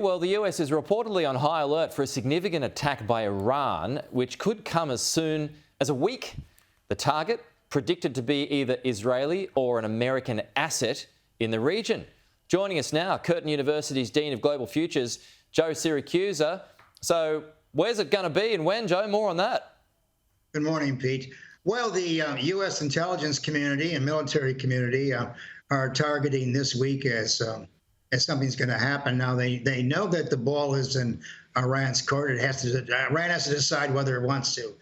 Well, the US is reportedly on high alert for a significant attack by Iran, which could come as soon as a week. The target predicted to be either Israeli or an American asset in the region. Joining us now, Curtin University's Dean of Global Futures, Joe Siracusa. So where's it going to be and when, Joe? More on that. Good morning, Pete. Well, the U.S. intelligence community and military community are targeting this week as something's going to happen. Now, they know that the ball is in Iran's court. Iran has to decide whether it wants to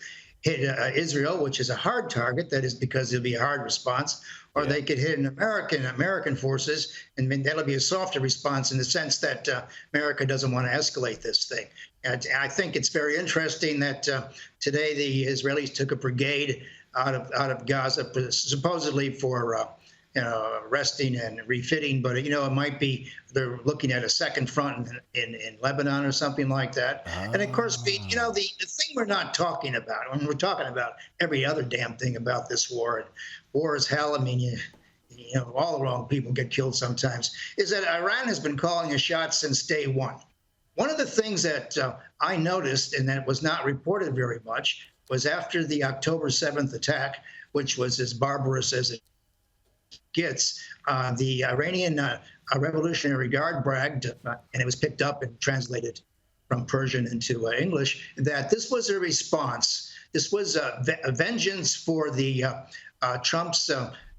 hit Israel, which is a hard target. That is because it'll be a hard response, or they could hit an American forces, and that'll be a softer response in the sense that America doesn't want to escalate this thing. And I think it's very interesting that today the Israelis took a brigade out of Gaza, supposedly for resting and refitting, but it might be they're looking at a second front in Lebanon or something like that. And of course, Pete, the thing we're not talking about, when we're talking about every other damn thing about this war, and war is hell. I mean, all the wrong people get killed sometimes, is that Iran has been calling a shot since day one. One of the things that I noticed, and that was not reported very much, was after the October 7th attack, which was as barbarous as it gets, the Iranian Revolutionary Guard bragged, and it was picked up and translated from Persian into English, that this was a response. This was a vengeance for the Trump's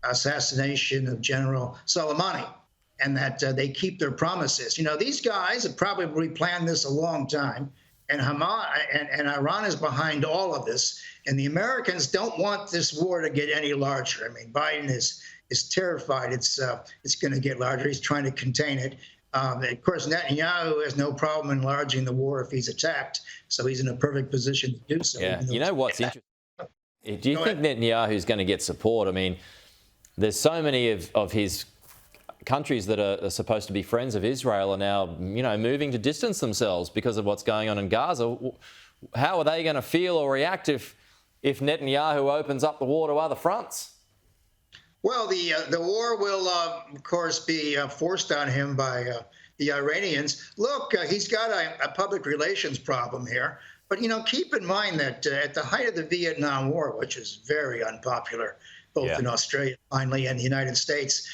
assassination of General Soleimani, and that they keep their promises. These guys have probably planned this a long time, and Hamas and Iran is behind all of this, and the Americans don't want this war to get any larger. I mean, Biden is terrified it's going to get larger. He's trying to contain it. Of course, Netanyahu has no problem enlarging the war if he's attacked, so he's in a perfect position to do so. Yeah, you know what's interesting? Do you think Netanyahu's going to get support? I mean, there's so many of his countries that are supposed to be friends of Israel are now, moving to distance themselves because of what's going on in Gaza. How are they going to feel or react if Netanyahu opens up the war to other fronts? Well, the war will, of course, be forced on him by the Iranians. Look, he's got a public relations problem here. But, keep in mind that at the height of the Vietnam War, which is very unpopular, both in Australia, finally, and the United States,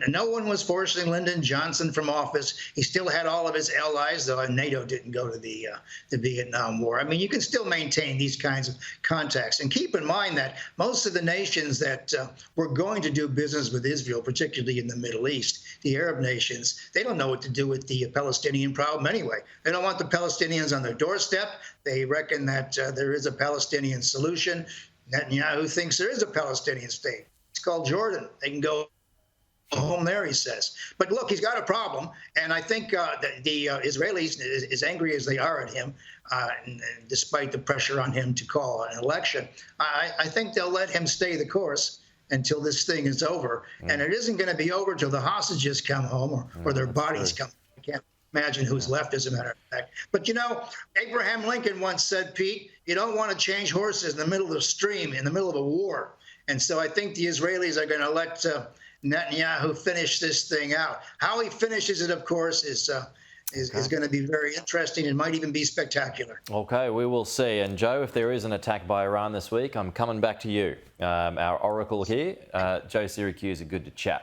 no one was forcing Lyndon Johnson from office. He still had all of his allies, though NATO didn't go to the Vietnam War. I mean, you can still maintain these kinds of contacts. And keep in mind that most of the nations that were going to do business with Israel, particularly in the Middle East, the Arab nations, they don't know what to do with the Palestinian problem anyway. They don't want the Palestinians on their doorstep. They reckon that there is a Palestinian solution. Netanyahu thinks there is a Palestinian state. It's called Jordan. They can go home there, he says. But look, he's got a problem, and I think the Israelis, as angry as they are at him, and despite the pressure on him to call an election, I think they'll let him stay the course until this thing is over. And it isn't going to be over till the hostages come home or their bodies come. I can't imagine who's left, as a matter of fact. But, Abraham Lincoln once said, Pete, you don't want to change horses in the middle of a stream, in the middle of a war. And so I think the Israelis are going to let Netanyahu finish this thing out. How he finishes it, of course, is going to be very interesting and might even be spectacular. Okay, we will see. And Joe, if there is an attack by Iran this week, I'm coming back to you. Our oracle here, Joe Siracusa, good to chat.